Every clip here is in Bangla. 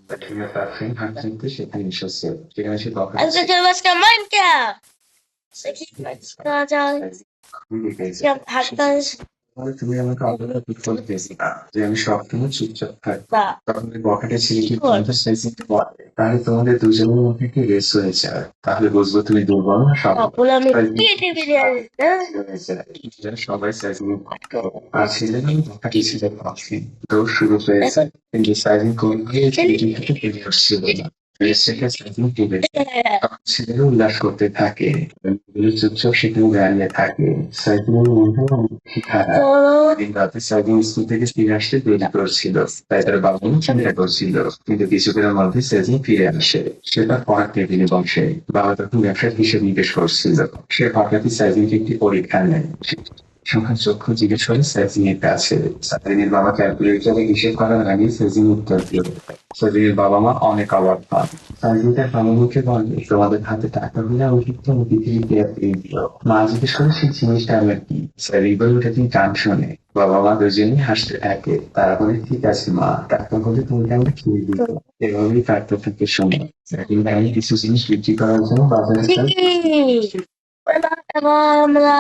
Prima parte semplice finisce sempre. Che si tocca. Anche che vasca Minecraft. তুমি আমাকে অর্ডারটা পিক করতে যে আমি সবসময় চুপচাপ থাকবো বা তখন ওই বকেটের ছেলেটি তোমাদের সাইজে বলে তাহলে তোমাদের দুজনের মধ্যে একটি রেস হয়ে যায় তাহলে বুঝবো তুমি দুর্বল না বলে আমি সবাই সাইজিং আর ছেলেরা কিছুটা পাচ্ছি দৌড় শুরু হয়েছে কিন্তু সাইজিং করে গিয়ে ছেলেটি থেকে আসছিল না ছেলেরা উল্লাস করতে থাকে চুপচাপ সেখানে দাঁড়িয়ে থাকে সাইকেলের মধ্যে খারাপ দিন রাতে সাইকেল স্কুল থেকে ফিরে আসতে দেরি করছিল তাই তার বাবা মা চিন্তা করছিল কিন্তু কিছুদিনের মধ্যে সেদিন ফিরে আসে সেটা পড়ার টেবিলে বসে বাবা তখন ব্যবসার হিসেব নিকেশ করছিল সে হঠাৎই সাইজিংকে একটি পরীক্ষা নেয় সকাল চক্ষু জিজ্ঞেস করে সেজিং এর কাছে সাইজিংয়ের বাবা ক্যালকুলেটরে হিসেব করার আগে সেজিং উত্তর দিল সেজিংয়ের বাবা মা অনেক অবাক পান সাইজিং তার বাবা-মাকে বলে তোমাদের হাতে টাকা হলে অতিরিক্ত পৃথিবীতে দিয়ে দিল মা জিজ্ঞেস করে সেই জিনিসটা আবার কি সেজিং বলে ওটা তুমি গান শোনে বাবা মা দুজনেই হাসতে থাকে তারা বলে ঠিক আছে মা টাকা হলে তোমাকে আমরা কিনে দিব এভাবেই কাটতে থাকে সময় সেজিং আমি কিছু জিনিস বিক্রি করার জন্য বাজারে আমরা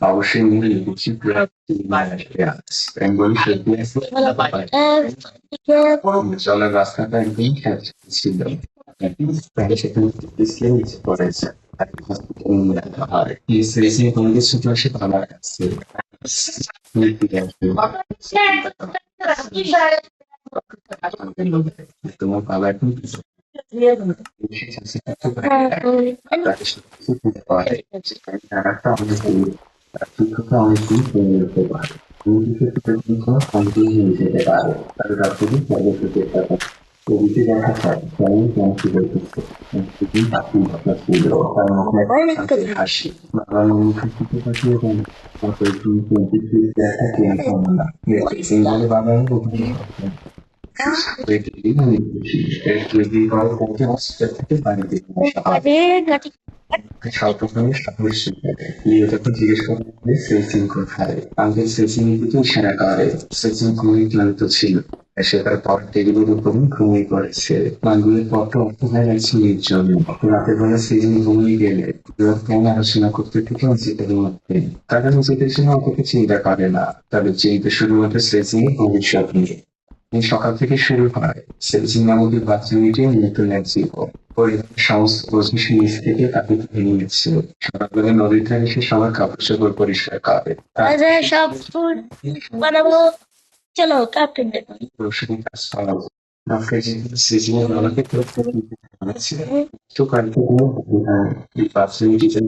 অবশ্যই মূল্য বেশি বেঙ্গলি চলার রাস্তাটা একদম খ্যাত ছিল সেখানে নিচে পড়েছে আর কোনো কিছু তো আসে আমার কাছে তোমার বাবা এখন শিক্ষকরা অনেকদিন ফোন করতে পারে কন্টিনিউ যেতে পারে তাদের রাত্রি সর্বোচ্চ চেষ্টা করে ছবিতে দেখা যায় কেমন কেমন করতেছে পাখি কথা ছিল তার মুখে হাসি বাবার মুখে থেকে পাঠিয়ে দেন দেখা কেন না বলে বাবার সর্বপ্রথমে সাহস শিখাবে লিও তখন জিজ্ঞেস করবে সেচিং কোথায় আঙ্কেল সেচিং কিন্তু ইশারা করে সেচিং খুবই ক্লান্ত ছিল সে তার পরের টেবিলের উপরে ঘুমিয়ে পড়েছে মানগুলির পথটা অপেক্ষায় রাখছে এর জন্য রাতের বেলা সেচিং ঘুমিয়ে গেলে কেমন আলোচনা করতে থেকে নিজেদের মধ্যে তারা নিজেদের জন্য অতটা চিন্তা করে না তাদের চিন্তা শুধুমাত্র সেচিং ভবিষ্যৎ নিয়ে সকাল থেকে শুরু হয় সেলসিং নামক বাচ্চা মেয়েটি নতুন এক জীবন পরিবারের সমস্ত বোঝা সে নিজ থেকে তাকে ভেঙে নিচ্ছে সকালবেলা নদীর ধারে সে সবার কাপড় চোপড় পরিষ্কার করে সব বানাবো চলো ক্যাপ্টেন রসুনের কাজ পাওয়া যায় ডক্টর যেগুলো সিজনের আমাকে একটু কয়েকটা বাচ্চা মেয়েটি যেন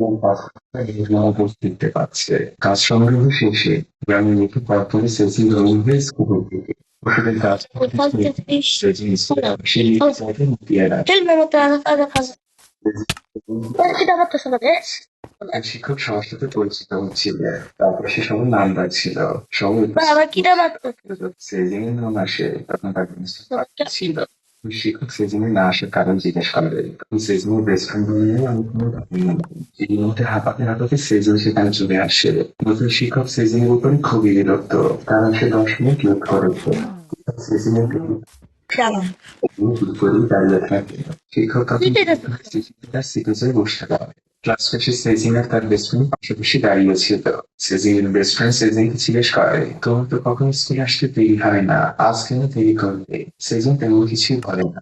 দেখতে পাচ্ছে কাজ সংগ্রহ শেষে গ্রামের মুখে কয়েকটি সেলসিং রঙিন হয়ে স্কুল থেকে ওষুধের গাছ শিক্ষক সবার সাথে পরিচিত হচ্ছিল তারপরে সে সবার নাম ডাকছিল সেদিনের নাম আসে তখন তাকে ছিল শিক্ষক সেদিনে না আসার কারণ জিজ্ঞেস করে তখন সেদিনের বেস্ট ফ্রেন্ড বলে আমি কোনো এই মুহূর্তে হাঁপাতে হাঁপাতে সেজন সেখানে চলে আসে নতুন শিক্ষক সেদিনের উপরে খুবই বিরক্ত কারণ সে 10 মিনিট লেট করেছে সেদিনের দাঁড়িয়ে থাকে শিক্ষক তার সিরিজে বসে পড়ে ক্লাস শেষে সেজিং আর তার বেস্ট ফ্রেন্ড পাশাপাশি দাঁড়িয়ে ছিল সেজিং এর বেস্ট ফ্রেন্ড সেজিংকে জিজ্ঞেস করে তোমার তো কখন স্কুলে আসতে দেরি হয় না আজ কেন দেরি করবে সেজিং তেমন কিছুই বলে না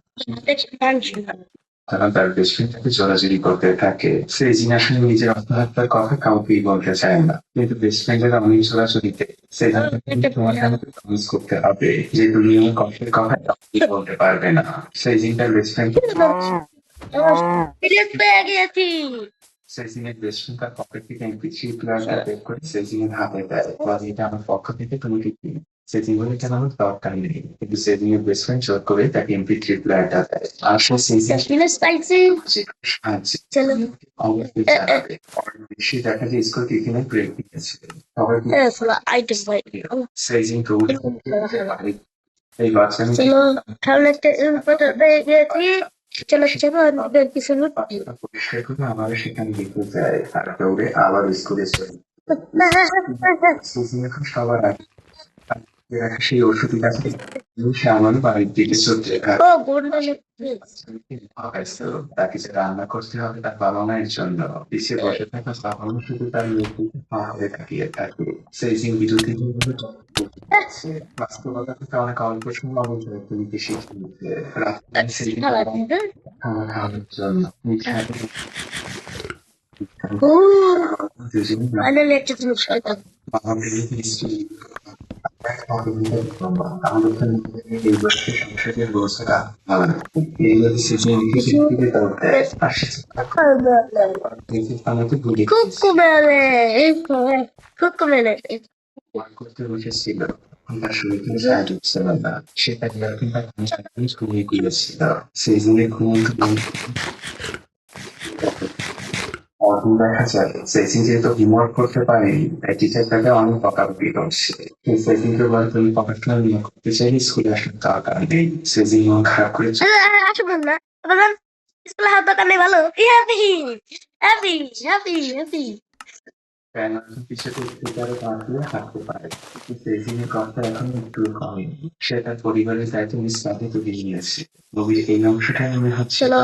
তারা তার বেস্ট ফ্রেন্ড তাকে জোরাজুরি করতে থাকে সেজিং আসলে নিজের আত্মহত্যার কথা কাউকেই বলতে চায় না কিন্তু বেস্ট ফ্রেন্ডের অনেক জোরাজুরিতে সেজিং তোমাকে আমাকে প্রমিস করতে হবে যে তুমি আমার কষ্টের কথা কাউকেই বলতে পারবে না সেজিং তার বেস্ট ফ্রেন্ড সেজিং এর বেস্ট ফ্রেন্ড তার পকেট থেকে এমপি3 প্লেয়ারটা বের করে সেজিং এর হাতে দেয় বলে এটা আমার পক্ষ থেকে তুমি কি সেজিং বলে কেন আমার দরকার নেই কিন্তু সেজিং এর বেস্ট ফ্রেন্ড জোর করে তাকে এমপি3 প্লেয়ারটা দেয় আর সে সেজিং অবশ্যই জানাবে বেশি দেখা যায় স্কুল টিফিনে ব্রেক দিয়েছে সবাই সেজিং এই বাচ্চা পরিষ্কার করে আবার সেখানে দিতে যায় আর দৌড়ে আবার স্কুলে চলে সুজি এখন সবার আগে রাখা সেই ওষুধের কাছে সে আমার বাড়ির দিকে চলতে থাকে। Oh, golden হয়তো তাকে যে রান্না করতে হবে তার বাবা মায়ের জন্য পিছিয়ে বসে থাকা বাবা মা শুধু তার মেয়েকে পাহাড়ে তাকিয়ে থাকে সেই দিন বিরোধী বাস্তবতা থেকে অনেক অল্প সময় অবসর তুমি শিখে নিতে রাস্তায় সেই দিন খাওয়া খাওয়ানোর জন্য Oh, দুজনে finally একটা জিনিস হয়তো। আমাদের হিস্ট্রি এই বছর সংসদের ব্যবস্থা এইভাবে সিজন আসছে আমাকে ভুলে Cucumele, cucumele. করতে বসেছিল তার শরীরে সাহায্য ছিল না সেটা ঘুমিয়ে গিয়েছিল সেই দিনে দেখা যায় সেদিন যেহেতু হোমওয়ার্ক করতে পারেনি তাই টিচার তাকে অনেক বকাবকি করছে সেদিনকে বলে তুমি পড়াশোনা নিয়ে করতে চাইলে স্কুলে আসার দরকার নেই সেদিন মন খারাপ করে আসবেন না বলেন স্কুলে হাত দোকান নেই ভালো হ্যাপি হ্যাপি হ্যাপি হ্যাপি পিছনে টিচারও পাঠিয়ে হাঁটতে পারে কিন্তু সেদিনের কথা এখন একটু কমেনি সে তার পরিবারের দায়িত্ব নিজ কাঁধে তুলে নিয়েছে নবীর এই অংশটা মনে হচ্ছে চলো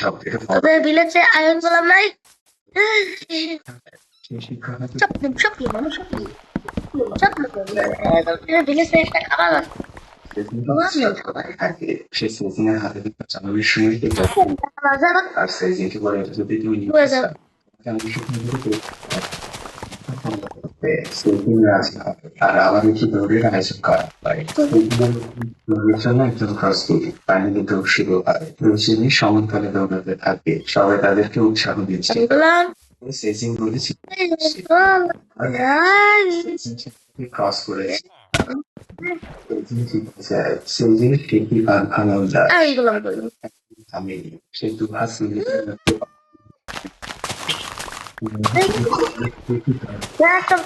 সব থেকে তোদের ভিলেজে আয়ন গোলাম নাই শিক্ষক স্বপ্ন মানুষ স্বপ্ন ভিলেজে একটা খাবার থাকে সে সেদিনের হাতে চালানোর সময় আর সেদিনকে বলে যদি তুমি আর আবার একটু দৌড়ের আয়োজন করা হয় দৌড়ের জন্য একজন প্রস্তুত পানি দিতে শুরু হয় রুচিনি সমানকালে দৌড়াতে থাকে সবাই তাদেরকে উৎসাহ দিচ্ছে সেজিং বলেছি ক্রস করেছে সেজিং ঠিকই ভাঙা যায় আমি সে দুভাষ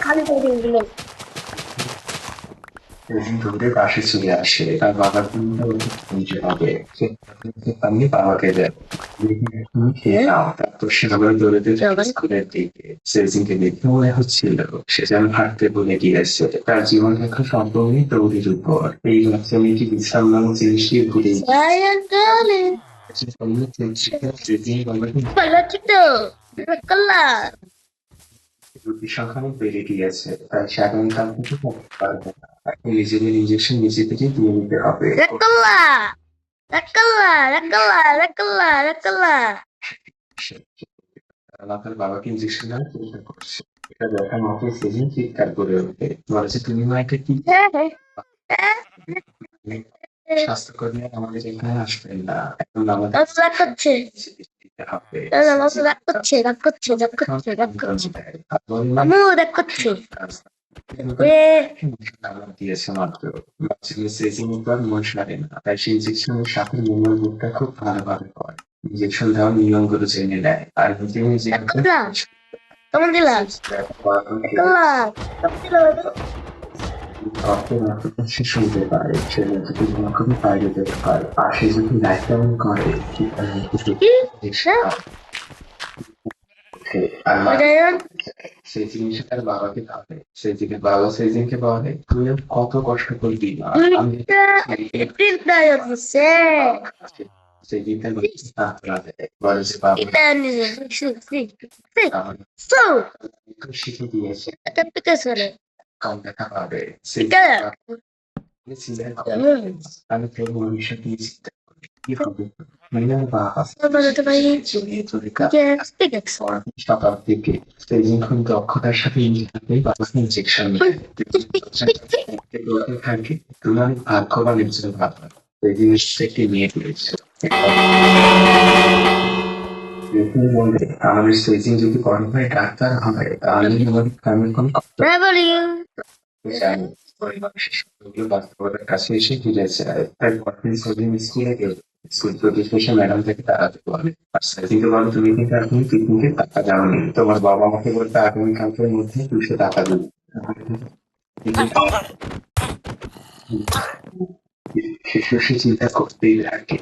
খালি করে দিলেন দৌড়ে পাশে চলে আসে তার বাবার নিচে হবে আমি বাবাকে দেয় তুমি খেয়ে নাও তারপর সে আবার দৌড়াতে স্কুলের দিকে সেজিংকে দেখে মনে হচ্ছিল সে যেন হাঁটতে ভুলে গিয়েছে তার জীবন রেখা সম্পূর্ণই দৌড়ের উপর এই বাচ্চা মেয়েটি বিশ্রাম নামক জিনিসটি ভুলে রুটির সংখ্যা অনেক বেড়ে গিয়েছে তাই সে আগামীকাল থেকে পড়তে পারবে না এখন নিজেদের ইঞ্জেকশন নিজে থেকে দিয়ে নিতে হবে তার বাবাকে ইঞ্জেকশন দেওয়ার চেষ্টা করছে এটা দেখার মতো সেদিন চিৎকার করে ওঠে বলেছে তুমি মাকে কি স্বাস্থ্যকর্মী আমাদের এখানে আসবেন না এখন আমাদের দিতে হবে দিয়েছে মাত্র মন সারে না তাই সেই ইঞ্জেকশনের সাথে নিয়মের বুকটা খুব ভালোভাবে হয় ইঞ্জেকশন দেওয়ার নিয়মগুলো জেনে নেয় আর নিজে নিজে কেমন দিলাম সে শুনতে পারে সে যদি খুবই বাইরে যেতে পারে আর সে যদি লাইফ কেমন করে সেই জিনিসটা তার বাবাকে ভাবে সেই দিকে বাবা সেই দিনকে বলে তুই কত কষ্ট করবি আমি সেই দিনটা বলে যে বাবা শিখে দিয়েছে কম দেখা পাবে আমি তোর ভবিষ্যৎ নিয়ে চিন্তা করি কি হবে সকাল থেকে সেদিন খুব দক্ষতার সাথে ইঞ্জেকশন থাকে তুমি অনেক ভাগ্যবান একজন বাবা সেই জিনিসটাকে নিয়ে ফেলেছে আমাদের সেদিন যদি বড় ভাই ডাক্তার হয় তাহলে আমাদের কোনো জানি বাস্তবতার কাছে এসে ফিরে যায় তাই পরদিন সেদিন স্কুলে গেল স্কুল প্রতিষ্ঠা ম্যাডাম থেকে তাড়াতে বলে আর সেদিনকে বলো তুমি কিন্তু এখন পিকনিকে টাকা যাওনি তোমার বাবা আমাকে বলতে আগামীকালকের মধ্যে 200 টাকা দিবে শিশু সে চিন্তা করতেই থাকে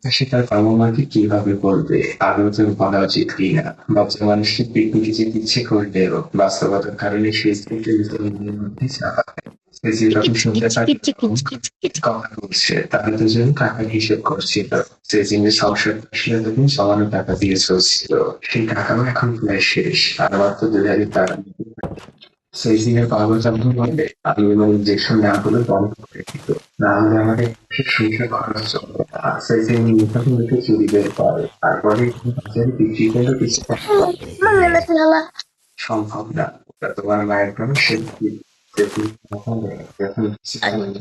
সে তার বাবা মাকে কিভাবে বলবে আদৌ বলা উচিত কিনা? বাচ্চা মানুষকে পিকনিকে যেতে ইচ্ছে করলেও বাস্তবতার কারণে সে স্ত্রীকে নিজের মধ্যে চাপা দেয়। সে যেরকম শুনতে পারে কথা বলছে তারা দুজন টাকার হিসেব করছিল। সে জিনিস সংসারটা আসলে তখন সমানো টাকা দিয়ে চলছিল। সেই টাকাও এখন প্রায় শেষ। আর মাত্র 2,000 টাকা সেই দিনের বাবা যখন বলে আমি এবং ইঞ্জেকশন না হলে বন্ধ করে দিত, না হলে আমাদের সংসার খরচ চলবে না। সেই দিন তখন একটু চুরি বের করে তারপরে বাজারে বিক্রি করে কিছু টাকা পায়। সম্ভব না, ওটা তোমার মায়ের কোনো শক্তি।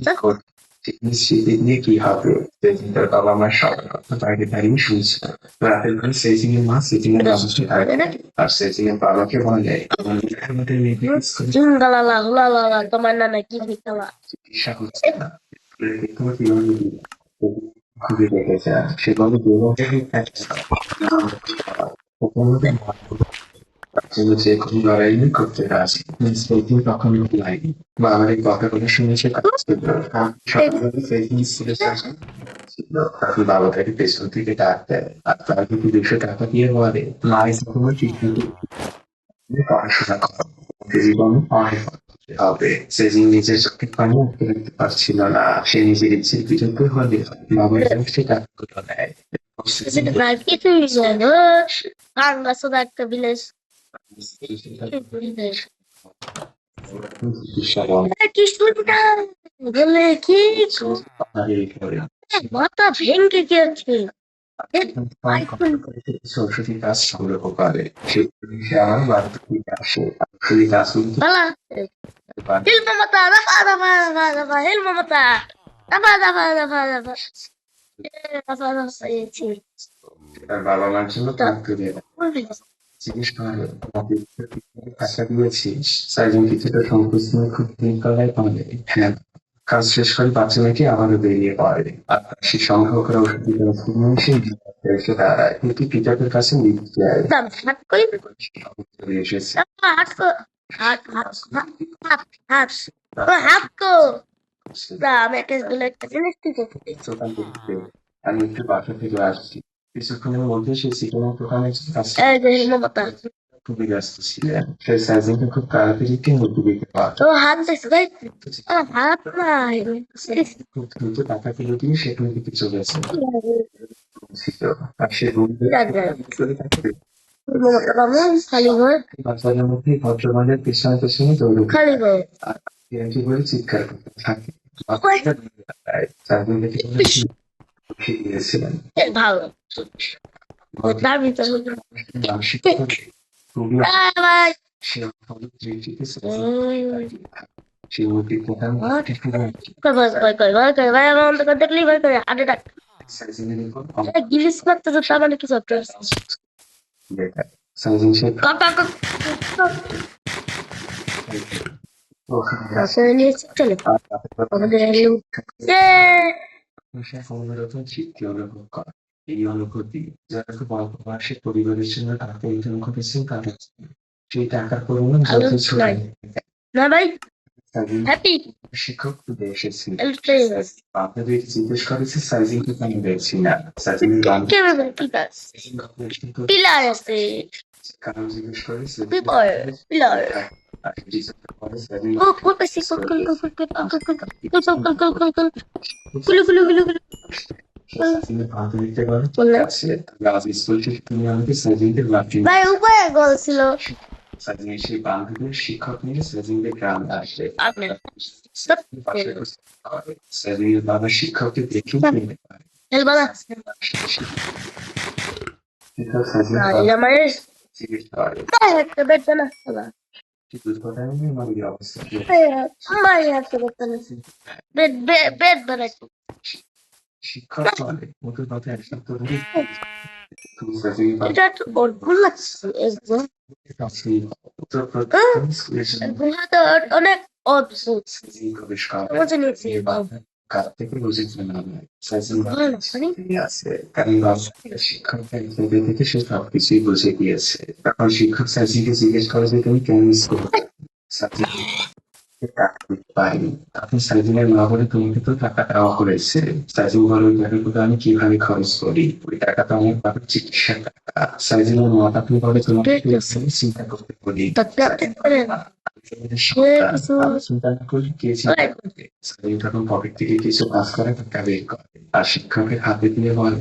যখন শীতের নিয়ে কি হবে সেদিন তার বাবা মার সবার কথা বাইরে দাঁড়িয়ে শুনছিল। রাতের ঘরে সেজিনের মা সেজিনের বাবাকে থাকে আর সেজিনের বাবাকে বলে আমাদের মেয়েকে তোমার নানা কি ভিতলা চিকিৎসা হচ্ছে না, তোমার কিভাবে খুবই রেখে যায়। সে বলে যে কোনো লড়াই করতে রাজি। সেদিন তখন লাইনি বা আমার এই কথাগুলো শুনেছে সকালবেলা সেদিন ছিল তখন বাবা তাকে পেছন থেকে ডাক দেয় আর তার কিন্তু 200 টাকা দিয়ে বলে মা তোমার ট্রিটমেন্ট পড়াশোনা করো, জীবনে অনেক করতে হবে। সেদিন নিজের চোখে পানি আটকে রাখতে পারছিল না। সে নিজের ইচ্ছের বিরুদ্ধে হলে বাবার কাছ থেকে টাকাগুলো নেয়। কিছুই জানো ভাঙ্গা সোদা একটা ভিলেজ কি শুনটা বলে কি মাথা ভেঙে গেছে সরস্বতী গাছ সংগ্রহ করে সে আমার বাড়িতে আসে সেই গাছগুলো Ilmu mata, dapat, ilmu mata, dapat. তার বাবা মার জন্য থাকতে দেয়। জিজ্ঞেস করে টাকা দিয়েছিস? সাইজন কিছুটা সংকোচ নিয়ে খুব দিন করায় বলে হ্যাঁ। কাজ শেষ করে বাচ্চা মেয়েকে আবারও বেরিয়ে পড়ে আর সে সংগ্রহ করে ওষুধ দিতে এসে দাঁড়ায় কিন্তু পিতাদের কাছে লিখতে যায় চলে এসেছে। আমি একটা জিনিস আমি একটু বাসা থেকে আসছি। কিছুক্ষণের মধ্যে সে চিকেনের দোকানে খুবই ব্যস্ত ছিলেন। সে সাইজিংকে খুব তাড়াতাড়ি মধ্যে দিতে পারত। খুব দ্রুত টাকা ফেলে দিয়ে সেখান থেকে চলেছে আর সে বাজারের মধ্যে ভদ্রমানের পেছনে পেছনে দৌড়ে আর বলে চিৎকার করতে থাকে। গিয়েছিলেন ভালো দেখলেই ভয় করে আগে ডাক গিলিস মারতে তো তার মানে কিছু একটা চলে তৃপ্তি অনুভব করে। এই অনুভূতি যারা খুব অল্প বয়সে পরিবারের জন্য টাকা ইনকাম করেছেন তাদের সেই টাকার পরিমাণ যত ছোট না ভাই হ্যাপি শিক্ষক খুঁজে এসেছেন। আপনাদের জিজ্ঞেস করেছে সাইজিং কি আমি দেখছি না সাইজিং পিলার আছে কারণ জিজ্ঞেস করেছে পিলার ভাই উপরে গোল ছিল সেই বান্ধবীর শিক্ষক নিয়ে সেদিনকে গ্রামে আসে। সেদিনের বাবা শিক্ষককে দেখে শিক্ষক বলে ওদের কথা এক সপ্তাহ ধরে অনেক অদ্ভুত শিক্ষক থেকে সে সবকিছুই বুঝে গিয়েছে। তখন শিক্ষক সাজিকে জিজ্ঞেস করে যে তুমি কেন স্কুল টাকা দিতে পারি। আপনি সাইজিনের মা বলে তোমাকে তো টাকা দেওয়া হয়েছে। সাইজিন বলে ওই টাকাগুলো আমি কিভাবে খরচ করি? ওই টাকা তো আমার বাবার চিকিৎসার টাকা। সাইজিনের মা আপনি বলে তোমাকে কিভাবে চিন্তা করতে বলি। আমি তোমাদের সন্তান। আমি চিন্তা না করলে কে চিন্তা করবে? সাইজিন তখন পকেট থেকে কিছু কাজ করে টাকা বের করে। আর শিক্ষকের হাতে দিয়ে বলে,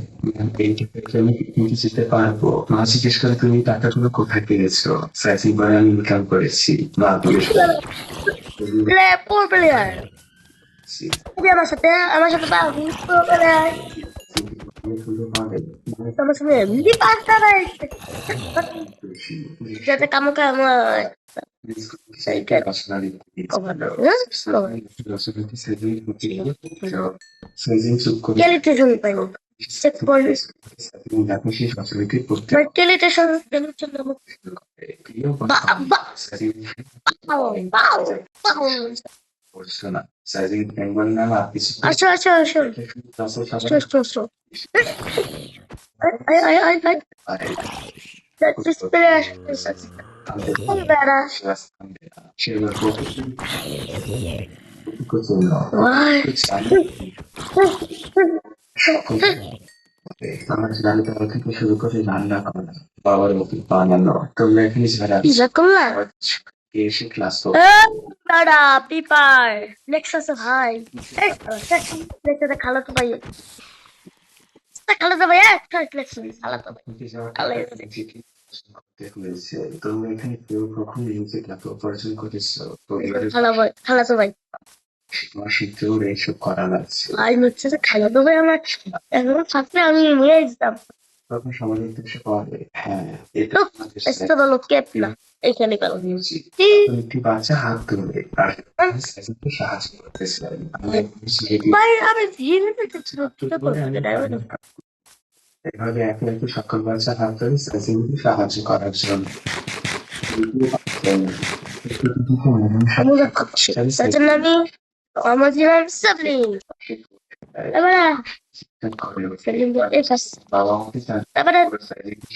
এই টাকা আমি পিকনিকে যেতে পারবো। মা জিজ্ঞেস করে তুমি টাকাগুলো কোথায় পেয়েছো? সাইজিন বলে আমি ইনকাম করেছি। মা জিজ্ঞেস করে Poor player. Dia sama satu bagus poor player. Sama semua di pasar. Kata kamu saya kan. Quelle était son pain? C'est pour lui. Quelle était son sizing Bengal নাম আর কিছু Acho. Ay. This player. Why? আমার রান্না থেকে শুরু করে রান্না করা বাবার মতো বানানো তোমরা এখানে যারা Pizza cola. এসে class Tada, people. Next us hi. Next the color to buy. The color to buy. Let's see. Color to buy. করতে হয়েছে তোমরা এখানে কেউ কখনো নিজে টাকা উপার্জন করেছো Color to buy. তোমার সূত্রেও এইসব করা লাগছে I হচ্ছে যে খেলা তো ভাই আমার এখন থাকলে আমি নিয়ে যেতাম তখন সমাজের উদ্দেশ্যে বলে হ্যাঁ এটা এসে বলো কেপ না এইখানে গেল একটি বাচ্চা হাত তুলবে আর সাইজকে সাহায্য করতেছে ভাই আমি ভিড়ে এভাবে একে একে সকল বাচ্চা হাত ধরে সাইজকে সাহায্য করার জন্য তার জন্য আমি আমার জীবন সাবলিং এবার বাবা আমাকে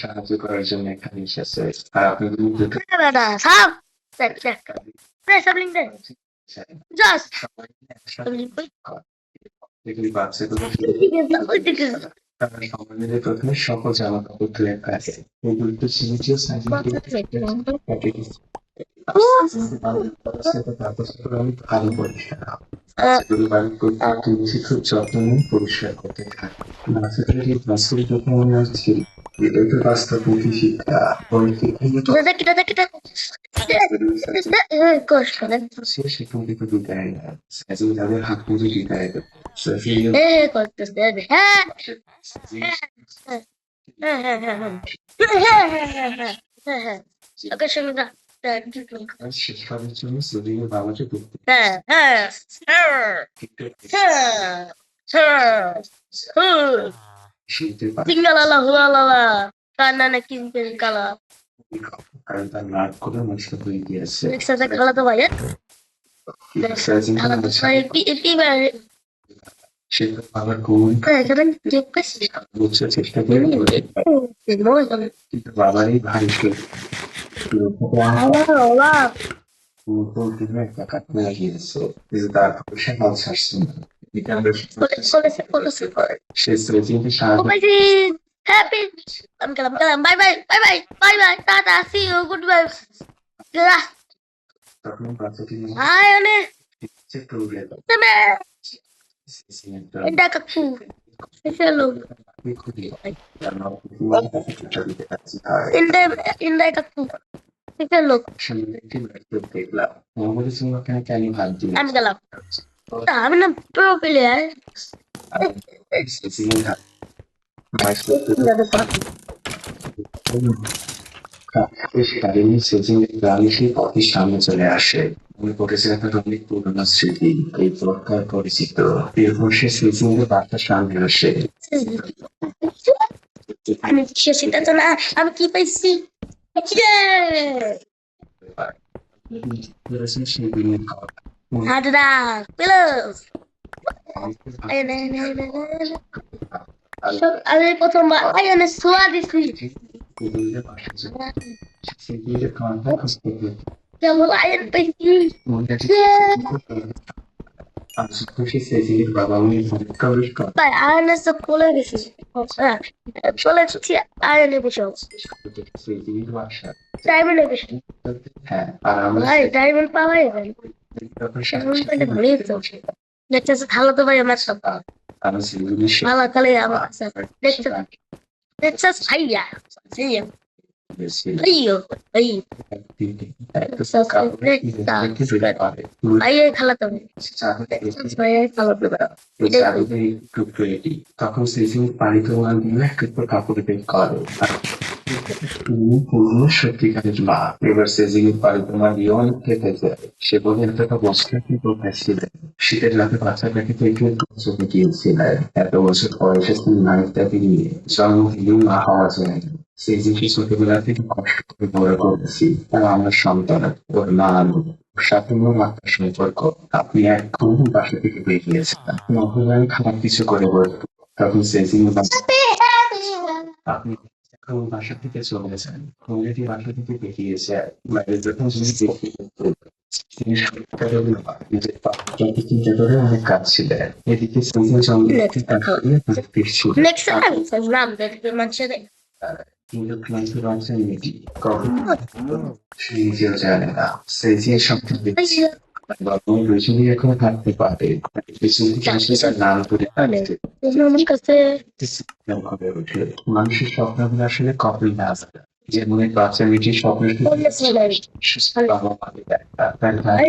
সাহায্য করার জন্য এখানে এসেছে আর আপনি দুটো সাবলিং দে জাস্ট বাচ্চাগুলো সবাই মিলে প্রথমে সকল জামা কাপড় ধুয়ে ফেলে এগুলো তো ছিল আমি ভালো পরিষ্কার খুব যত্ন নিয়ে পরিষ্কার করতে থাকি বাচ্চাদের এই বাস্তব যত্ন মনে হচ্ছে এটা বাস্তবমুখী শিক্ষা সেখান থেকে বিদায় নেয় তাদের হাত পুজো বিদায় দেবে শিক্ষার জন্য সেদিনের বাবাকে দেখতে শুনতে পারে কারণ তার নাক করে নষ্ট হয়ে গিয়েছে সে বাবার গুণ বুঝতে চেষ্টা করে কিন্তু বাবারই ভাই একটা কাটতে গিয়েছে কিন্তু তার সে হাল ছাড়ছে না সে স্মৃতিকে সাহায্য Happy. I'm kalam. Bye. Tata. See you. Goodbye. তখন বাচ্চাটি Hi, Anne. তুলে Tama. Indah kaku. Hello. Indah kaku. Hello. দেখলাম মোহাম্মদ সিংহখানে কেন ভাগ দিল I'm kalam. I'm not pro player. পথের সামনে চলে আসে মনে পড়েছে একটা অনেক পুরোনো স্মৃতি এই পথটার পরিচিত এরপর সে স্মৃতির বার্তার সামনে আসে আমি সেটা তো না আমি কি পাইছি সেই দিনের হাদরা প্লাস আমি প্রথমবার আয়নে সোয়া দিছি যেমন আয়ন পেয়েছি আমি খুশি সেজির বাবা উনি প্রবেশ করে তাই আয়ন এসে কোলে গেছি হ্যাঁ চলে এসেছি আয়নে বসে সেজির বাসা ডায়মন্ডে বসে হ্যাঁ আর আমরা ভাই ডায়মন্ড পাওয়াই যাবে সেরকম পেলে ভালোই তো দেখতেছে ভালো তো ভাই আমার সব আমি সেজির ভালো তাহলে আমার কাছে দেখতেছে ভাইয়া ভাইয়া ভাইয়া ভাই ভাইয়া খেলাতে হবে ভাইয়া খেলাতে হবে তখন সেজিং পানিতে ওয়ান দিয়ে একটু কাপড় বের করে তুমি পূর্ণ সত্যিকারের মা এবার সেজিং পানিতে ওয়ান দিয়ে অনেক খেতে যায় সে বলে একটা বছর কি কোথায় ছিলেন শীতের রাতে বাচ্চাটাকে একটু চোখে গিয়েছিলেন এত বছর বয়সে তিনি নারীটাকে নিয়ে জন্ম দিলেও মা হওয়া যায় না সেই জিনিস ছোটবেলা থেকে কষ্ট করে বড় করেছি আর আমার সন্তান ওর মা সাথে একটা সম্পর্ক আপনি এখন বাসা থেকে বেরিয়েছেন আপনি অপমান খারাপ কিছু করে বলবেন তখন সেজিং আপনি এখন বাসা থেকে চলে যান অলরেডি বাসা থেকে বেরিয়েছে বাইরে যখন তিনি সত্যিকারের নিজের পাত্রকে চিন্তা করে অনেক কাজ ছিলেন এদিকে সেজিং সঙ্গে ফিরছিল next time নাম দেখবে মানুষের কিন্তু ক্লান্তি রয়েছেন মেয়েটি কখনো সে নিজেও জানে না সে যে শব্দ দিচ্ছে বাবু রজনী এখন থাকতে পারে তার নাম করে আমার কাছে হবে ওঠে মানুষের স্বপ্নগুলো আসলে কখনই না আসে যেমন এক বাচ্চা মেয়েটির স্বপ্ন বাবা মাকে দেখা তার ভাই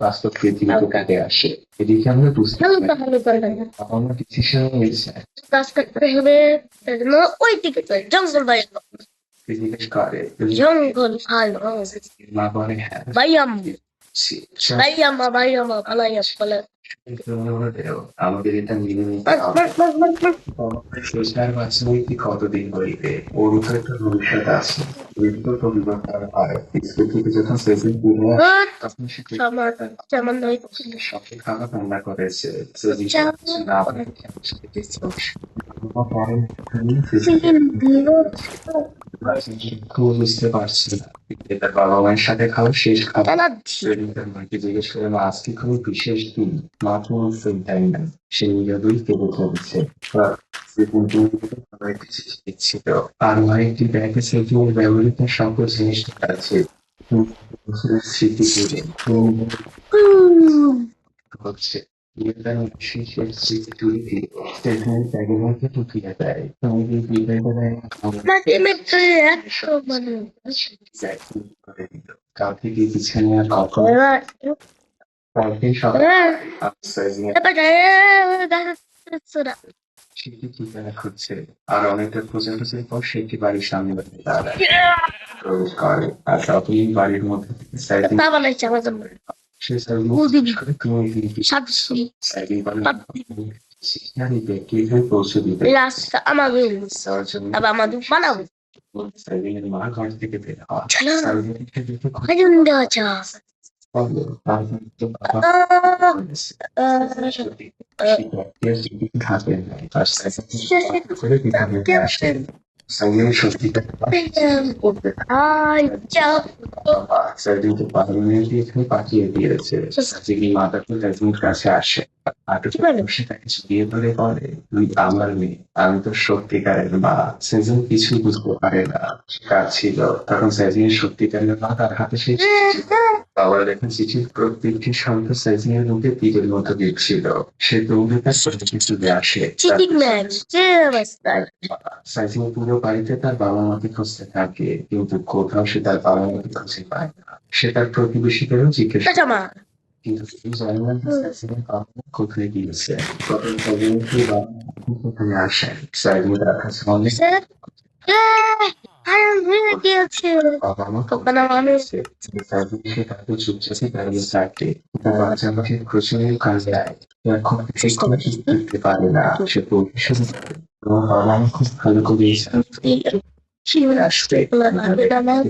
বাস্তব পৃথিবীতে কাটে আসে এদিকে আমরা বুঝতে পারি আমার ডিসিশন হয়েছে কাজ করতে হবে ওই দিকে জঙ্গল ভাই জিজ্ঞেস করে জঙ্গল ভালো মা বলে হ্যাঁ ভাইয়াম ভাইয়ামা ভাইয়ামা ভালাইয়া বলে আমাদের এটা মেনে নিতে রোজগার বাচ্চা ব্যক্তি কতদিন করিবে ওর উপর একটা ভবিষ্যৎ আছে পরিবর্তন হয় স্কুল থেকে যখন সেদিন ফিরে তখন সে যেমন সবকে খাবার রান্না করেছে বুঝতে পারছি না তার বাবা মায়ের সাথে খাওয়া শেষ খাবার মাকে জিজ্ঞেস করে মা আজকে খুব বিশেষ দিন মা তোমার ফ্রি টাইম না সে নিজেই কেঁদে চলেছে ছিল আর একটি ব্যাগে সেগুলো ব্যবহৃত সকল জিনিস আছে স্মৃতি করে হচ্ছে শেষের স্মৃতি তুলে দিয়ে স্টেশনের ব্যাগের মধ্যে ঢুকিয়ে দেয় সঙ্গে বিদায়টা দেয় কাউকে দিয়ে পিছনে আর কখন পরদিন সেটি ঠিকানা খুঁজছে আর অনেকটা খোঁজাখুঁজির পর সেটি বাড়ির সামনে দাঁড়ায় প্রবেশ করে আর তখনই বাড়ির মধ্যে থেকে সে পৌঁছে দিতে মা ঘর থেকে বের হওয়া পাঠিয়ে দিয়েছে মাতাকে কাছে আসে বিয়ে করে বলে তুই আমার মেয়ে আমি তো সত্যিকারের মা সেজন কিছু বুঝতে পারে না কাজ ছিল তখন সেজিনের সত্যিকারের মা তার হাতে সেই বাবার লেখা চিঠির প্রত্যেকটি শব্দ সেজিনের মুখে তীরের মতো দিচ্ছিল সে দৌড়ে তার চলে আসে সাইজিং পুরো বাড়িতে তার বাবা মাকে খুঁজতে থাকে কিন্তু কোথাও সে তার বাবা মাকে খুঁজে পায় না সে তার প্রতিবেশীদেরও জিজ্ঞেস কিন্তু কেউ জানে না সাইজিংয়ের বাবা কোথায় গিয়েছে তখন সাইজিংয়ের বাবা কোথায় আসেন সাইজিং তার কাছে অনেক বাবা মা সে তাকে চুপচাপে দাঁড়িয়ে থাকে বাচ্চা আমাকে প্রচুর কাজে আয় এখন ঠিক করে দেখতে পারে না সে ভবিষ্যৎ তোমার বাবা মা খুব ভালো করে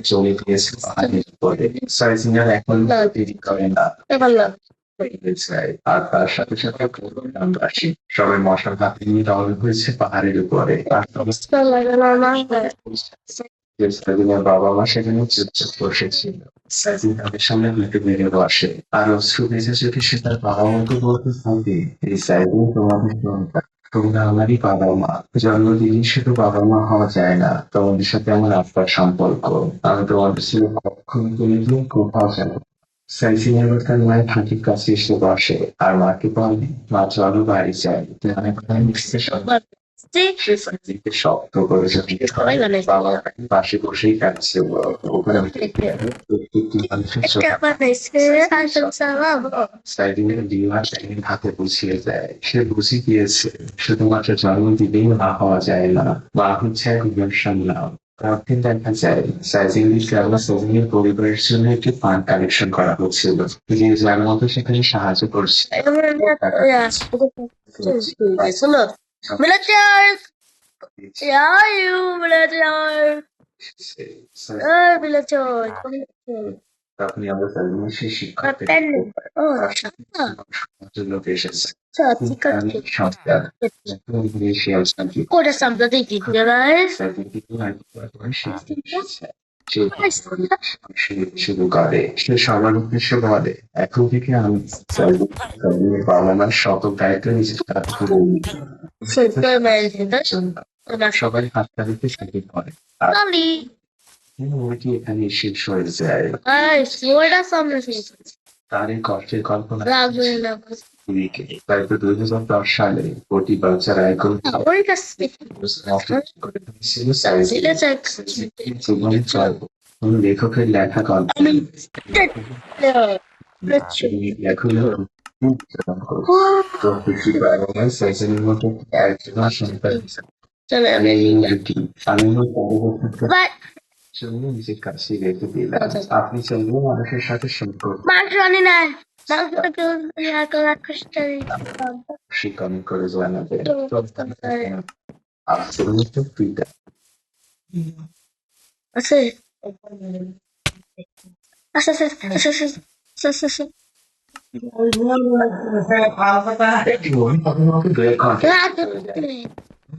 চলে গিয়েছে পাহাড়ের পরে সাইজিনার এখন দেরি করে না যায়। আর তার সাথে সাথে গ্রামবাসী সবাই মশাল হাতে নিয়ে রওনা হয়েছে পাহাড়ের উপরে। আর সাইদিনের বাবা মা সেখানে চুপচাপ বসেছিল। সাইদিন তাদের সামনে হেঁটে বেড়ে বসে আর অশ্রু ভেজে চোখে সে তার বাবা মাকে বলতে থাকে, এই সাইদিন তোমাদের সন্তান, তোমরা আমারই বাবা মা। জন্মদিনই শুধু বাবা মা হওয়া যায় না, তোমাদের সাথে আমার আত্মার সম্পর্ক। আমি তোমাদের ছিল কখনো কোনোদিন কোথাও যাব। সাইফিন এবার তার মায়ের হাঁটির কাছে এসে বসে আর মাকে বলে, মা চলো বাড়ি যাই। মানে কোথায় মিশতে সে সাইফিনকে শক্ত করে জড়িয়ে ধরে। বাবা পাশে বসেই কাঁদছে। ওখানে প্রত্যেকটি মানুষের সাইফিনের বিমা সাইফিন হাতে বুঝিয়ে দেয়। সে বুঝে গিয়েছে শুধুমাত্র জন্ম দিলেই মা হওয়া যায় না, মা হচ্ছে এক ইমোশন নাম। পরদিন দেখা যায় সাইজিংয়ের গ্রামে সাইজিংয়ের পরিবারের জন্য একটি ফান্ড কালেকশন করা হচ্ছিল, যে যার মতো সেখানে সাহায্য করছে। শোনো villagers, where are you villagers? Villagers, তখনই আমরা সাইজিংয়ের সেই শিক্ষক লোক এসেছে। Ora something guys. শুরু করে সে সবার উদ্দেশ্যে বলে, এখন থেকে আমি বাবা মার শত দায়িত্ব নিজের কাজ করে সবাই হাতটা দিতে শুরু করে। আর মুভিটি এখানে শেষ হয়ে যায়। তার এই কষ্টের কল্পনা তারপর 2010 সালে কোটি বাচ্চার আইকন কোন লেখকের লেখা গল্প এখন সেশনের মতো একজন সন্তান জন্য নিজের কাছে রেখে দিলাম। আপনি চাইলে মানুষের সাথে সম্পর্ক কমেন্ট করে জানাবে। আপনার পিতা একটি মুভি তখন আমাকে 2 ঘন্টা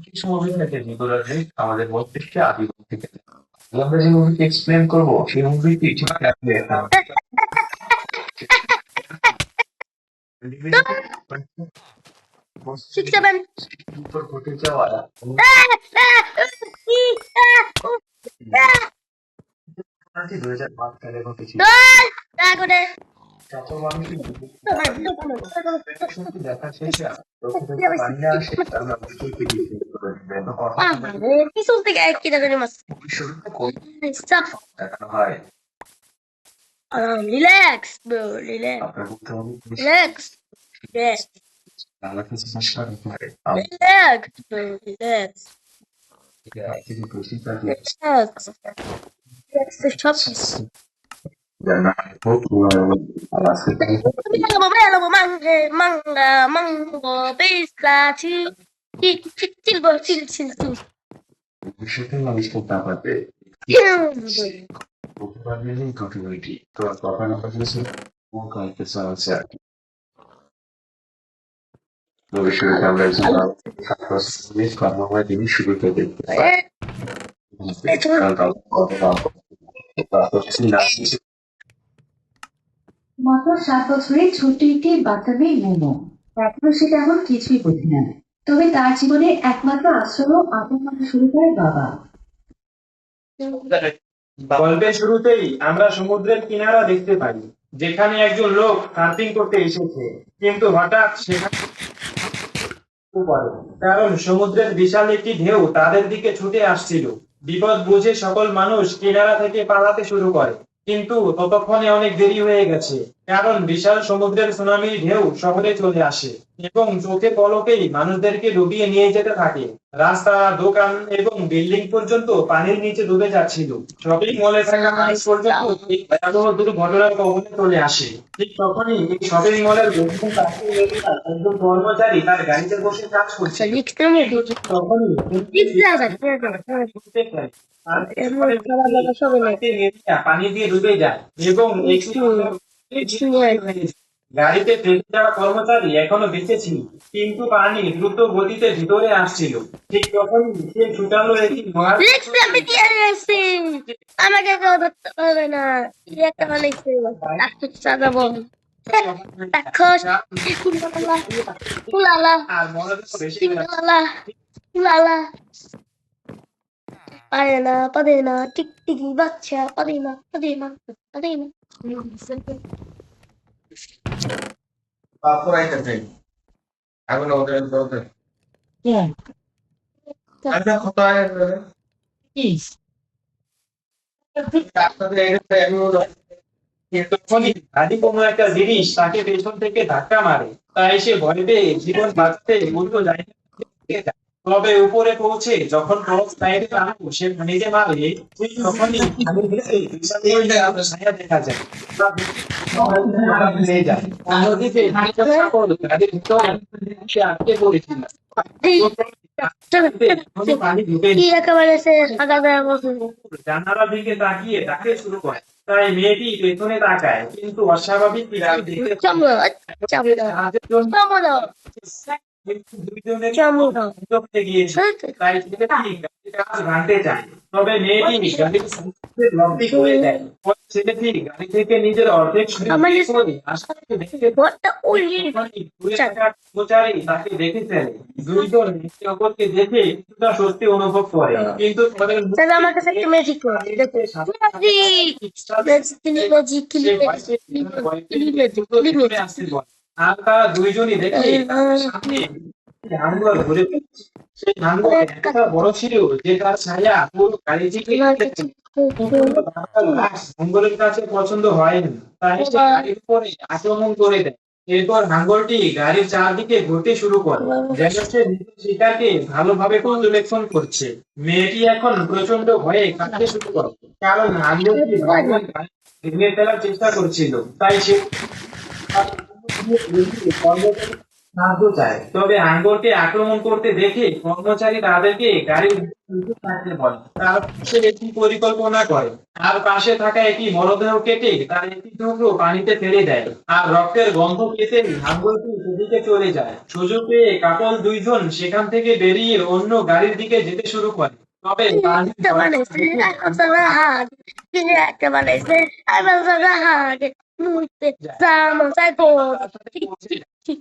কিছু মুভি থাকে যেগুলো আমাদের মস্তিষ্কে আদিগম থেকে আমরা যে মুভিকে এক্সপ্লেন করবো সেই মুভিটি ঠিক রাখবে উপর ঘটে যাওয়া 2005 সালে ঘটেছিল। দেখা শেষে পানি আসে আমরা মুশকিলকে ডিফেন্ড করে দেবেন। দেখানো হয় Relax, bro. Relax. আপনার বুঝতে হবে Relax. Relax. বাংলা কিছু চাষ করার পরে Relax, bro. Relax. থেকে বেশি কাজে Relax. Relax the shop. জানা হোক Mango, pizza, chill, ভবিষ্যতে মানুষ করতে পারবে ঘটনাটি তো কখন কয়েকটা চালাচ্ছে আর কি। ভবিষ্যতে আমরা কর্মময় দিনই শুরু করে দেখতে পাই। মাত্র 7 বছরের ছোট্ট একটি বাচ্চা মেয়ে মোমো। এখনো সে তেমন কিছুই বোঝে না, তবে তার জীবনে একমাত্র আশ্রয় আপন শুরু করে বাবা। গল্পের শুরুতেই আমরা সমুদ্রের কিনারা দেখতে পাই, যেখানে একজন লোক সার্ফিং করতে এসেছে, কিন্তু হঠাৎ সেখানে পড়ে, কারণ সমুদ্রের বিশাল একটি ঢেউ তাদের দিকে ছুটে আসছিল। বিপদ বুঝে সকল মানুষ কিনারা থেকে পালাতে শুরু করে, কিন্তু ততক্ষণে অনেক দেরি হয়ে গেছে, কারণ বিশাল সমুদ্রের সুনামির ঢেউ শহরে চলে আসে এবং চোখে পলকেই মানুষদেরকে ডুবিয়ে নিয়ে যেতে থাকে। রাস্তা, দোকান এবং বিল্ডিং পর্যন্ত পানির নিচে ডুবে যাচ্ছিল। শপিং মলে থাকা মানুষ পর্যন্ত এই ভয়াবহ দুর্ঘটনার কবলে চলে আসে। ঠিক তখনই এই শপিং মলের একজন কর্মচারী তার গাড়িতে বসে কাজ করছে। তখনই পানি দিয়ে ডুবে যায় এবং গাড়িতে ফেলে যাওয়া কর্মচারী এখনো বেঁচে ছিল, কিন্তু প্রাণী দ্রুত গতিতে ভিতরে আসছিল। ঠিক তখনই সে ছুটালো একটি লোহার লেক্স আমি দিয়ে দিয়েছি, আমাকে কেউ ধরতে পারবে না। কি একটা বানাইছে, রাক্ষস সাজাবো, রাক্ষস, উলালা, উলালা, আর মনোযোগ বেশি উলালা, উলালা। পারে না, পারে না, টিকটিকি বাচ্চা, পারে না, পারে না, পারে না। পাপড়াইতেছে এখন ওদের ওদের আচ্ছা কত আয় তখনই ভারী কোনো একটা জিনিস তাকে পেছন থেকে ধাক্কা মারে, তাই সে ভয় পেয়ে জীবন বাঁচতে উল্টো জায়গায় যায়। তবে উপরে পৌঁছে যখন টর্চ লাইটে আলো সে নিজে মারে, ঠিক তখনই পানি ভেসে পিছনে ছায়া দেখা যায়। নিয়ে যায়। অন্যদিকে গাড়ির ভিতরে সে আটকে পড়েছিল। এখনো পানি ঢুকেনি। কি একেবারে সে আগা দেওয়া বসে। জানালার দিকে তাকিয়ে তাকে শুরু করে, তাই মেয়েটি পেছনে তাকায়, কিন্তু অস্বাভাবিক কিছু দেখতে চামড়া, চামড়া, সাহায্যের জন্য চামড়া, কিন্তু দুইজনের চামড়া। সংযোগ হয়ে গিয়েছে। তাই ছেলেটি গাড়ির কাজ ভাঙতে চায়, তবে মেয়েটি গাড়ির সংযোগের লকটি খুলে দেয়। পরে ছেলেটি গাড়ি থেকে নিজের অর্ধেক শরীর আমার বের করে আশপাশে দেখতে পায়। বড়টা ওই তখনই দূরে থাকা কর্মচারী তাকে দেখে ফেলে। দুইজন একে অপরকে দেখে কিছুটা স্বস্তি অনুভব করে, কিন্তু পরে তাহলে আমার কাছে একটা ম্যাজিক করে দেখো। ম্যাজিক, আর তারা দুইজনই দেখে সামনে ধানগুলো ধরে ফেলেছে। সেই ধানগুলো এতটা বড় ছিল যে তার ছায়া পুরো গাড়িটিকে হাঙ্গরের কাছে পছন্দ হয়নি, তাই সে গাড়ির উপরে আক্রমণ করে দেয়। এরপর হাঙ্গরটি গাড়ির চারদিকে ঘুরতে শুরু করে, যেন সে নিজের শিকারকে ভালোভাবে পর্যবেক্ষণ করছে। মেয়েটি এখন প্রচন্ড ভয়ে কাঁদতে শুরু করে, কারণ হাঙ্গরটি বারবার গাড়ি ভেঙে ফেলার চেষ্টা করছিল। তাই সে সাহায্য চায়, তবে হাঙ্গরকে আক্রমণ করতে দেখে কর্মচারী তাদেরকে গাড়ির ভিতরে থাকতে বলে। তারপর সে একটি পরিকল্পনা করে, আর পাশে থাকা একটি মরদেহ কেটে তার একটি টুকরো পানিতে ফেলে দেয়, আর রক্তের গন্ধ পেতে হাঙ্গরটি সেদিকে চলে যায়। সুযোগ পেয়ে কাপল দুইজন সেখান থেকে বেরিয়ে অন্য গাড়ির দিকে যেতে শুরু করে। তবে পানির একটা বানাইছে, হাত, একটা বানাইছে, হাত, মুহূর্তে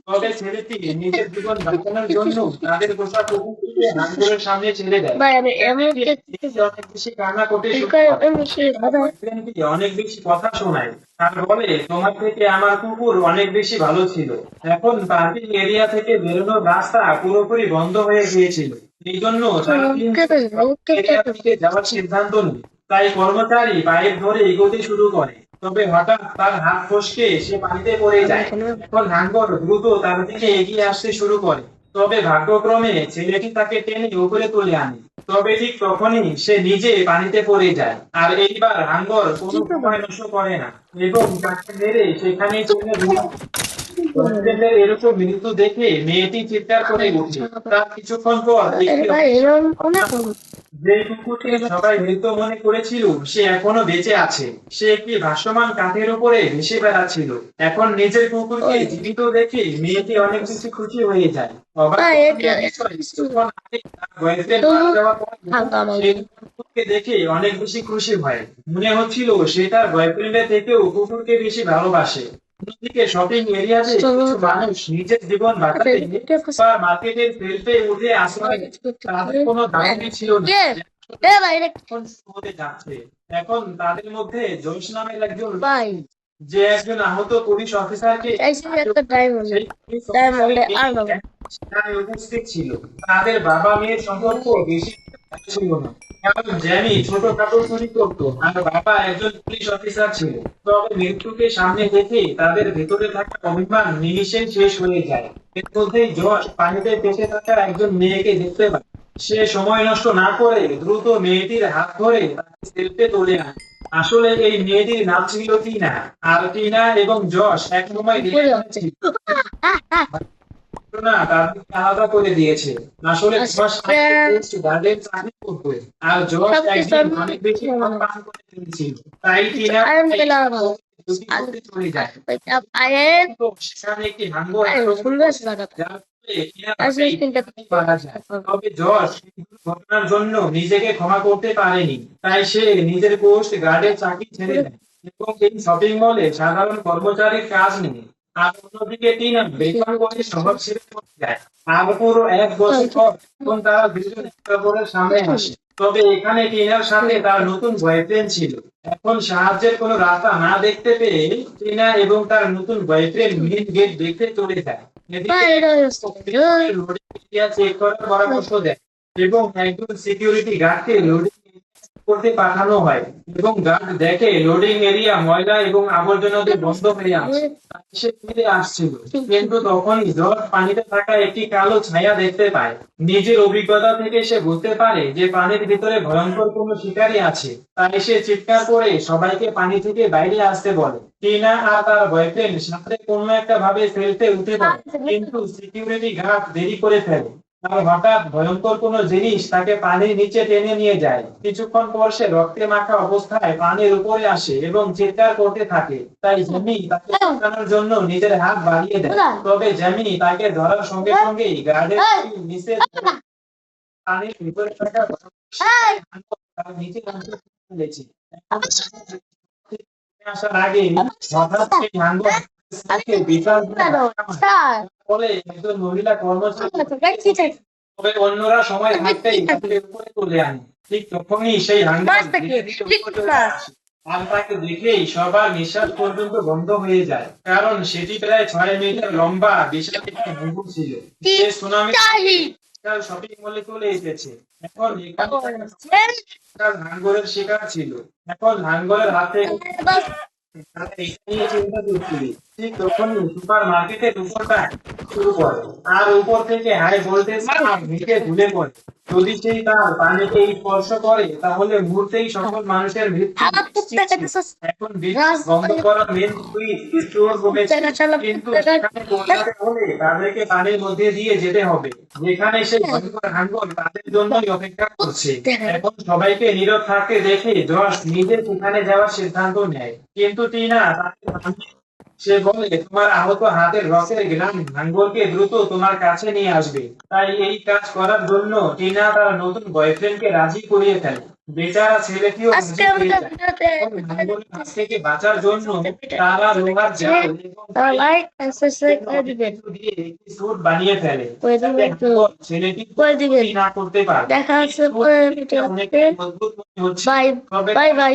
তবে ছেলেটি নিজের জীবন বাঁচানোর জন্য তাদের পোষা কুকুরটিকে হাঙ্গরের সামনে ছেড়ে দেয়। ভাই আমি এমন ছেলেটি অনেক বেশি কান্না করতে শুরু করে। ছেলেটি অনেক বেশি কথা শোনায় আর বলে, তোমার থেকে আমার কুকুর অনেক বেশি ভালো ছিল। এখন পার্কিং এরিয়া থেকে বেরোনোর রাস্তা পুরোপুরি বন্ধ হয়ে গিয়েছিল, এই জন্য তারা এরিয়া থেকে যাওয়ার সিদ্ধান্ত নেয়। তাই কর্মচারী পাইপ ধরে এগোতে শুরু করে, তবে হঠাৎ তার হাত ফসকে সে পানিতে পড়ে যায়। এখন হাঙ্গর দ্রুত তার দিকে এগিয়ে আসতে শুরু করে, তবে ভাগ্যক্রমে ছেলেটি তাকে টেনে উপরে তুলে আনে। তবে ঠিক তখনই সে নিজে পানিতে পড়ে যায়, আর এইবার হাঙ্গর কোনো সময় নষ্ট করে না এবং তাকে মেরে সেখানেই চলে যায়। হসপিটালের এরকম মৃত্যু দেখে মেয়েটি চিৎকার করে উঠে। তার কিছুক্ষণ পর একটি যে কুকুরকে সবাই মৃত মনে করেছিল সে এখনো বেঁচে আছে। সে একটি ভাসমান কাঠের উপরে ভেসে বেড়াচ্ছিল। এখন নিজের কুকুরকে জীবিত দেখে মেয়েটি অনেক বেশি খুশি হয়ে যায়। অবাক হওয়ার বিষয়, কিছুক্ষণ আগে তার boyfriend মারা যাওয়ার পর সে কুকুরকে দেখে অনেক বেশি খুশি হয়। মনে হচ্ছিল সে তার বয়ফ্রেন্ডের থেকেও কুকুরকে বেশি ভালোবাসে। অন্যদিকে শপিং এরিয়াতে কিছু মানুষ নিজের জীবন বাঁচাতে মার্কেটের সেলফে উঠে আসলে তাদের কোনো দাবি ছিল না। এখন শুরু হতে যাচ্ছে। এখন তাদের মধ্যে জোশ নামের একজন ভাই যে একজন আহত পুলিশ অফিসারকে একটা ডায়মন্ড, সেই পুলিশ ডায়মন্ডে অফিসারকে আলো সেখানে উপস্থিত ছিল। তাদের বাবা মেয়ের সম্পর্ক বেশি ভালো ছিল না, কারণ জ্যামি ছোটখাটো চুরি করতো আর বাবা একজন পুলিশ অফিসার ছিল। তবে মৃত্যুকে সামনে রেখে তাদের ভেতরে থাকা অভিমান নিমিষেই শেষ হয়ে যায়। এর মধ্যেই জশ পানিতে ভেসে থাকা একজন মেয়েকে দেখতে পায়। সে সময় নষ্ট না করে দ্রুত মেয়েটির হাত ধরে তাকে সেলফে তুলে আনে। আসলে এই মেয়েটির নাম ছিল টিনা, আর টিনা এবং যশ এক সময় ঘটনা তাদেরকে আলাদা করে দিয়েছে। আসলে যশ গার্ডেন চাকরি করতো, আর যশ একদিন অনেক বেশি মদ পান করে ফেলেছিল। তাই টিনা ছুটি করতে চলে যায়। ওইটা পায়ের তো সেখানে একটি হাঙ্গর সুন্দর লাগাতো। যার ফলে টিনা আসলে তাকেই চিন্তা মারা যায়। তবে জশ এই ঘটনার জন্য নিজেকে ক্ষমা করতে পারেনি, তাই সে নিজের পোস্ট গার্ডের চাকরি ছেড়ে দেয় এবং এই শপিং মলে সাধারণ কর্মচারীর কাজ নেয়। আর অন্যদিকে টিনা বেকার করে শহর ছেড়ে চলে যায়। আর পুরো 1 বছর পর এবং তারা দুজন একে অপরের সামনে আসে। তবে এখানে টিনার সাথে তার নতুন বয়ফ্রেন্ড ছিল। এখন সাহায্যের কোনো রাস্তা না দেখতে পেয়ে টিনা এবং তার নতুন বয়ফ্রেন্ড মেইন গেট দেখতে চলে যায়। এদিকে লোডিং এরিয়া চেক করার পরামর্শ দেয় এবং একজন সিকিউরিটি গার্ডকে লোডিং করতে পাঠানো হয় এবং গার্ড দেখে লোডিং এরিয়া ময়লা এবং আবর্জনা দিয়ে বন্ধ হয়ে আছে। তাই সে ফিরে আসছিল, কিন্তু তখনই জর্জ পানিতে থাকা একটি কালো ছায়া দেখতে পায়। নিজের অভিজ্ঞতা থেকে সে বুঝতে পারে যে পানির ভিতরে ভয়ঙ্কর কোনো শিকারী আছে। তাই সে চিৎকার করে সবাইকে পানি থেকে বাইরে আসতে বলে। টিনা আর তার বয়ফ্রেন্ড সাথে কোনো একটা ভাবে ফেলতে উঠে পড়ে, কিন্তু সিকিউরিটি গার্ড দেরি করে ফেলে। আর হঠাৎ ভয়ঙ্কর কোনো জিনিস তাকে পানির নিচে টেনে নিয়ে যায়। কিছুক্ষণ পর সে রক্তে মাখা অবস্থায় পানির উপরে আসে এবং চিৎকার করতে থাকে। তাই জেমি তাকে বাঁচানোর জন্য নিজের হাত বাড়িয়ে দেয়। তবে জেমি তাকে ধরার সঙ্গে সঙ্গেই গার্ডের নিচে পানির ভিতরে থাকা তার নিচে অংশে ফেলেছে। এখন আসার আগে হঠাৎ সেই হাঙ্গর তাকে বিশাল বলে একজন মহিলা কর্মচারী, তবে অন্যরা সময় হাঁটতেই তাকে উপরে তুলে আনে। ঠিক তখনই সেই হাঙ্গর ধীরে ধীরে উপরে চলে আসে। আর তাকে দেখেই সবার নিঃশ্বাস পর্যন্ত বন্ধ হয়ে যায়, কারণ সেটি প্রায় 6 মিটার লম্বা বিশাল একটি হাঙ্গর ছিল। সে সুনামি শপিং মলে চলে এসেছে। এখন এখানে হাঙ্গরের শিকার ছিল। এখন হাঙ্গরের হাত থেকে তারা এটা নিয়ে চিন্তা করছিল। ঠিক তখনই সুপার মার্কেটের উপরটা শুরু করে, আর উপর থেকে হাই ভোল্টেজ নিচে ঝুলে পড়ে। যদি সেই তার পানিকে স্পর্শ করে তাহলে মুহূর্তেই সকল মানুষের মৃত্যু নিশ্চিত ছিল। এখন বিদ্যুৎ বন্ধ করার মেন সুইচ স্টোর রুমেছে, কিন্তু সেখানে পৌঁছাতে হলে তাদেরকে পানির মধ্যে দিয়ে যেতে হবে, যেখানে সেই ভয়ঙ্কর হাঙ্গর তাদের জন্যই অপেক্ষা করছে। এখন সবাইকে নীরব থাকতে দেখে জশ নিজে সেখানে যাওয়ার সিদ্ধান্ত নেয়, কিন্তু টিনা তাকে থামিয়ে সে বলে, তোমার আহত হাতের রক্তের ঘ্রাণ হাঙ্গরকে দ্রুত তোমার কাছে নিয়ে আসবে। তাই এই কাজ করার জন্য টিনা তার নতুন বয়ফ্রেন্ডকে রাজি করিয়ে ফেলে। বেচারা ছেলেটিও রাজি আজকে হয়ে আমাদের যায়। ভিডিওতে এখন হাঙ্গরের হাত থেকে বাঁচার জন্য তারা লোহার জাল এবং লাইক এন্ড সাবস্ক্রাইব করে দিবেন, কিছু দিয়ে একটি স্যুট বানিয়ে ফেলে, করে যাতে দিবেন তো, হাঙ্গর ছেলেটি করে দিবেন। কিছুই না করতে পারে। দেখা হচ্ছে এই পরের স্যুটটি অনেক ভিডিওতে। মজবুত মনে হচ্ছে, বাই তবে বাই বাই।